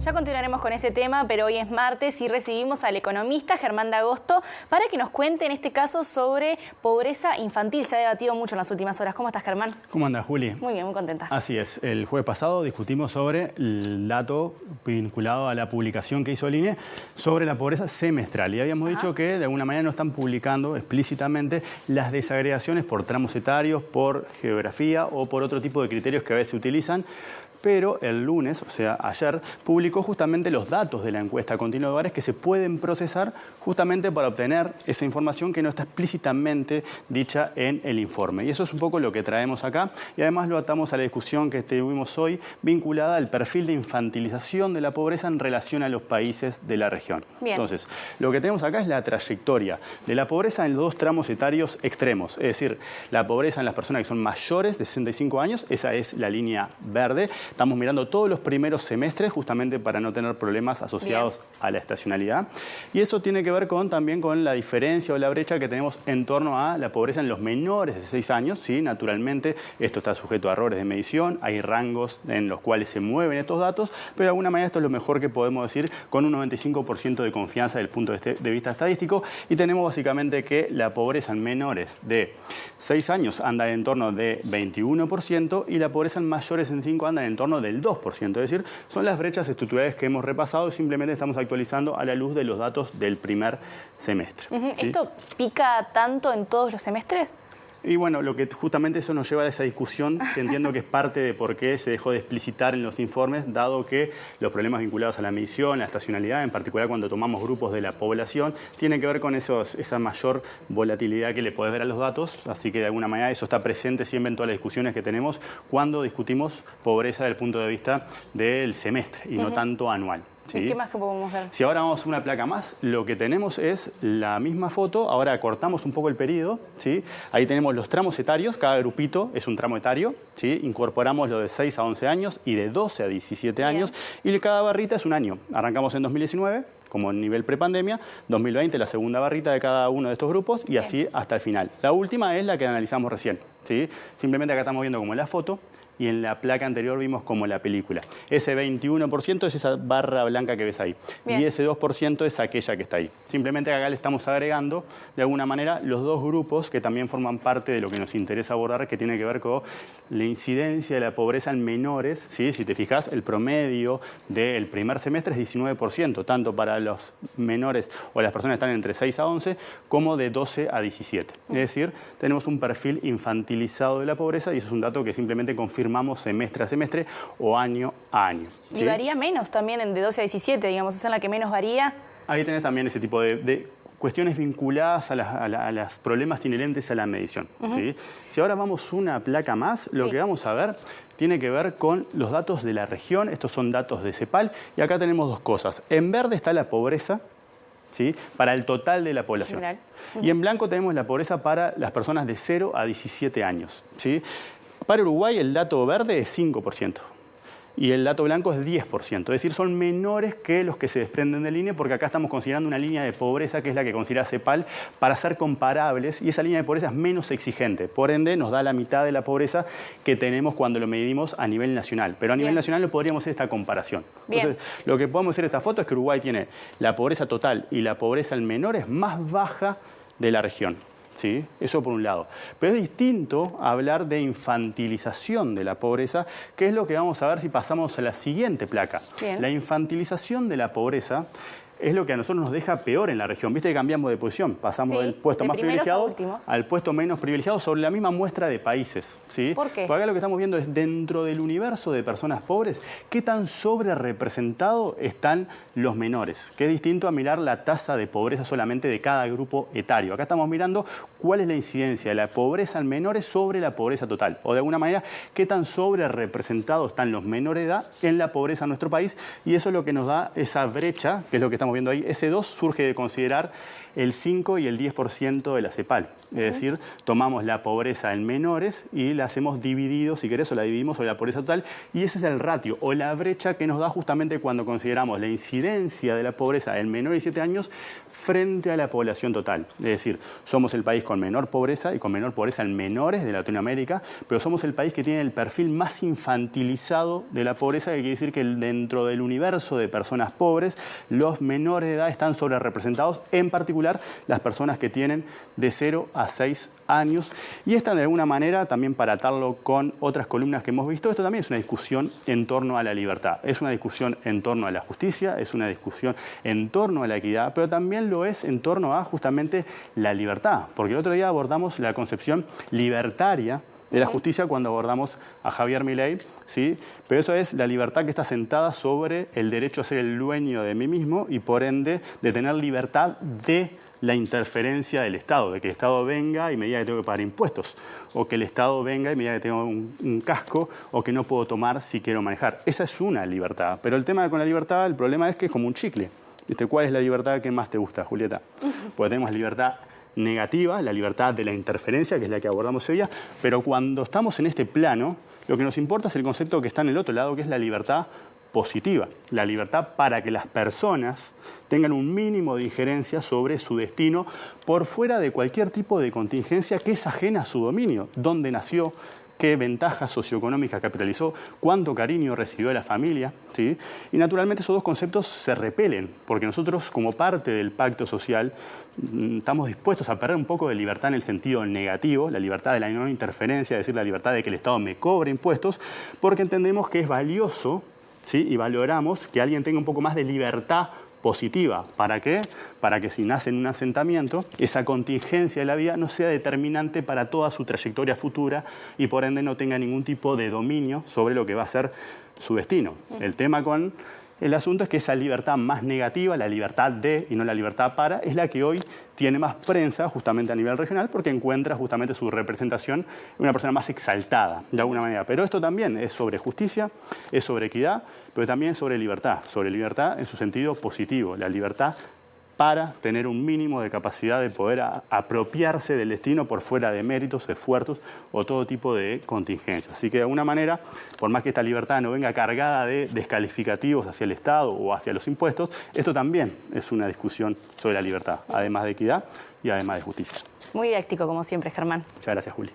Ya continuaremos con ese tema, pero hoy es martes y recibimos al economista Germán D'Agosto para que nos cuente en este caso sobre pobreza infantil. Se ha debatido mucho en las últimas horas. ¿Cómo estás, Germán? ¿Cómo andas, Juli? Muy bien, muy contenta. Así es. El jueves pasado discutimos sobre el dato vinculado a la publicación que hizo el INE sobre la pobreza semestral. Y habíamos dicho que de alguna manera no están publicando explícitamente las desagregaciones por tramos etarios, por geografía o por otro tipo de criterios que a veces se utilizan. Pero el lunes, o sea, ayer, publicó justamente los datos de la encuesta continua de hogares que se pueden procesar justamente para obtener esa información que no está explícitamente dicha en el informe. Y eso es un poco lo que traemos acá y además lo atamos a la discusión que tuvimos hoy vinculada al perfil de infantilización de la pobreza en relación a los países de la región. Bien. Entonces, lo que tenemos acá es la trayectoria de la pobreza en los dos tramos etarios extremos. Es decir, la pobreza en las personas que son mayores de 65 años, esa es la línea verde. Estamos mirando todos los primeros semestres justamente para no tener problemas asociados a la estacionalidad. Y eso tiene que ver también con la diferencia o la brecha que tenemos en torno a la pobreza en los menores de 6 años. ¿Sí? Naturalmente, esto está sujeto a errores de medición, hay rangos en los cuales se mueven estos datos, pero de alguna manera esto es lo mejor que podemos decir con un 95% de confianza desde el punto de vista estadístico. Y tenemos básicamente que la pobreza en menores de 6 años anda en torno de 21% y la pobreza en mayores de 5 anda en torno del 2%. Es decir, son las brechas estructurales que hemos repasado y simplemente estamos actualizando a la luz de los datos del primer semestre. ¿Sí? ¿Esto pica tanto en todos los semestres? Y bueno, lo que justamente eso nos lleva a esa discusión, que entiendo que es parte de por qué se dejó de explicitar en los informes, dado que los problemas vinculados a la medición, la estacionalidad, en particular cuando tomamos grupos de la población, tienen que ver con esa mayor volatilidad que le podés ver a los datos, así que de alguna manera eso está presente siempre en todas las discusiones que tenemos cuando discutimos pobreza desde el punto de vista del semestre y no tanto anual. ¿Sí? ¿Y qué más que podemos ver? Si ahora vamos a una placa más, lo que tenemos es la misma foto, ahora cortamos un poco el periodo, ¿sí? Ahí tenemos los tramos etarios, cada grupito es un tramo etario, ¿sí? Incorporamos lo de 6 a 11 años y de 12 a 17 años, y cada barrita es un año. Arrancamos en 2019, como en nivel prepandemia, 2020 la segunda barrita de cada uno de estos grupos y así hasta el final. La última es la que analizamos recién, ¿sí? Simplemente acá estamos viendo como la foto, y en la placa anterior vimos como la película. Ese 21% es esa barra blanca que ves ahí. Bien. Y ese 2% es aquella que está ahí. Simplemente acá le estamos agregando, de alguna manera, los dos grupos que también forman parte de lo que nos interesa abordar, que tiene que ver con la incidencia de la pobreza en menores. ¿Sí? Si te fijas, el promedio del primer semestre es 19%, tanto para los menores o las personas que están entre 6 a 11, como de 12 a 17. Es decir, tenemos un perfil infantilizado de la pobreza y eso es un dato que simplemente confirmamos semestre a semestre o año a año. ¿Sí? Y varía menos también de 12 a 17, digamos, es en la que menos varía. Ahí tenés también ese tipo de cuestiones vinculadas a los problemas inherentes a la medición. ¿Sí? Si ahora vamos una placa más, lo que vamos a ver tiene que ver con los datos de la región. Estos son datos de CEPAL y acá tenemos dos cosas. En verde está la pobreza, ¿sí? Para el total de la población. Y en blanco tenemos la pobreza para las personas de 0 a 17 años. ¿Sí? Para Uruguay el dato verde es 5% y el dato blanco es 10%. Es decir, son menores que los que se desprenden del INE porque acá estamos considerando una línea de pobreza que es la que considera CEPAL para ser comparables y esa línea de pobreza es menos exigente. Por ende, nos da la mitad de la pobreza que tenemos cuando lo medimos a nivel nacional. Pero a nivel nacional no podríamos hacer esta comparación. Entonces, lo que podemos hacer en esta foto es que Uruguay tiene la pobreza total y la pobreza en menores más baja de la región. ¿Sí? Eso por un lado. Pero es distinto hablar de infantilización de la pobreza, que es lo que vamos a ver si pasamos a la siguiente placa. La infantilización de la pobreza es lo que a nosotros nos deja peor en la región. Viste que cambiamos de posición, pasamos del puesto más privilegiado al puesto menos privilegiado sobre la misma muestra de países. ¿Sí? ¿Por qué? Porque acá lo que estamos viendo es dentro del universo de personas pobres, qué tan sobre representado están los menores, que es distinto a mirar la tasa de pobreza solamente de cada grupo etario. Acá estamos mirando cuál es la incidencia de la pobreza en menores sobre la pobreza total, o de alguna manera, qué tan sobre representados están los menores de edad en la pobreza en nuestro país, y eso es lo que nos da esa brecha, que es lo que estamos estamos viendo ahí, S2 surge de considerar el 5 y el 10% de la CEPAL. Es decir, tomamos la pobreza en menores y la hacemos dividido, si querés, o la dividimos sobre la pobreza total, y ese es el ratio o la brecha que nos da justamente cuando consideramos la incidencia de la pobreza en menores de 7 años frente a la población total. Es decir, somos el país con menor pobreza y con menor pobreza en menores de Latinoamérica, pero somos el país que tiene el perfil más infantilizado de la pobreza, que quiere decir que dentro del universo de personas pobres, los menores de edad están sobrerepresentados, en particular las personas que tienen de 0 a 6 años. Y esta, de alguna manera, también para atarlo con otras columnas que hemos visto, esto también es una discusión en torno a la libertad. Es una discusión en torno a la justicia, es una discusión en torno a la equidad, pero también lo es en torno a justamente la libertad. Porque el otro día abordamos la concepción libertaria de la justicia cuando abordamos a Javier Milei, ¿sí? Pero eso es la libertad que está sentada sobre el derecho a ser el dueño de mí mismo y por ende de tener libertad de la interferencia del Estado, de que el Estado venga y me diga que tengo que pagar impuestos, o que el Estado venga y me diga que tengo un casco o que no puedo tomar si quiero manejar. Esa es una libertad, pero el tema con la libertad, el problema es que es como un chicle. ¿Cuál es la libertad que más te gusta, Julieta? Porque tenemos libertad negativa, la libertad de la interferencia, que es la que abordamos hoy día, pero cuando estamos en este plano, lo que nos importa es el concepto que está en el otro lado, que es la libertad positiva, la libertad para que las personas tengan un mínimo de injerencia sobre su destino por fuera de cualquier tipo de contingencia que es ajena a su dominio, dónde nació, qué ventajas socioeconómicas capitalizó, cuánto cariño recibió de la familia, ¿sí? Y naturalmente esos dos conceptos se repelen, porque nosotros como parte del pacto social estamos dispuestos a perder un poco de libertad en el sentido negativo, la libertad de la no interferencia, es decir, la libertad de que el Estado me cobre impuestos, porque entendemos que es valioso, ¿sí? Y valoramos que alguien tenga un poco más de libertad positiva. ¿Para qué? Para que si nace en un asentamiento, esa contingencia de la vida no sea determinante para toda su trayectoria futura y por ende no tenga ningún tipo de dominio sobre lo que va a ser su destino. El tema con el asunto es que esa libertad más negativa, la libertad de y no la libertad para, es la que hoy tiene más prensa justamente a nivel regional porque encuentra justamente su representación en una persona más exaltada, de alguna manera. Pero esto también es sobre justicia, es sobre equidad, pero también sobre libertad en su sentido positivo, la libertad para tener un mínimo de capacidad de poder apropiarse del destino por fuera de méritos, esfuerzos o todo tipo de contingencias. Así que de alguna manera, por más que esta libertad no venga cargada de descalificativos hacia el Estado o hacia los impuestos, esto también es una discusión sobre la libertad, además de equidad y además de justicia. Muy didáctico, como siempre, Germán. Muchas gracias, Juli.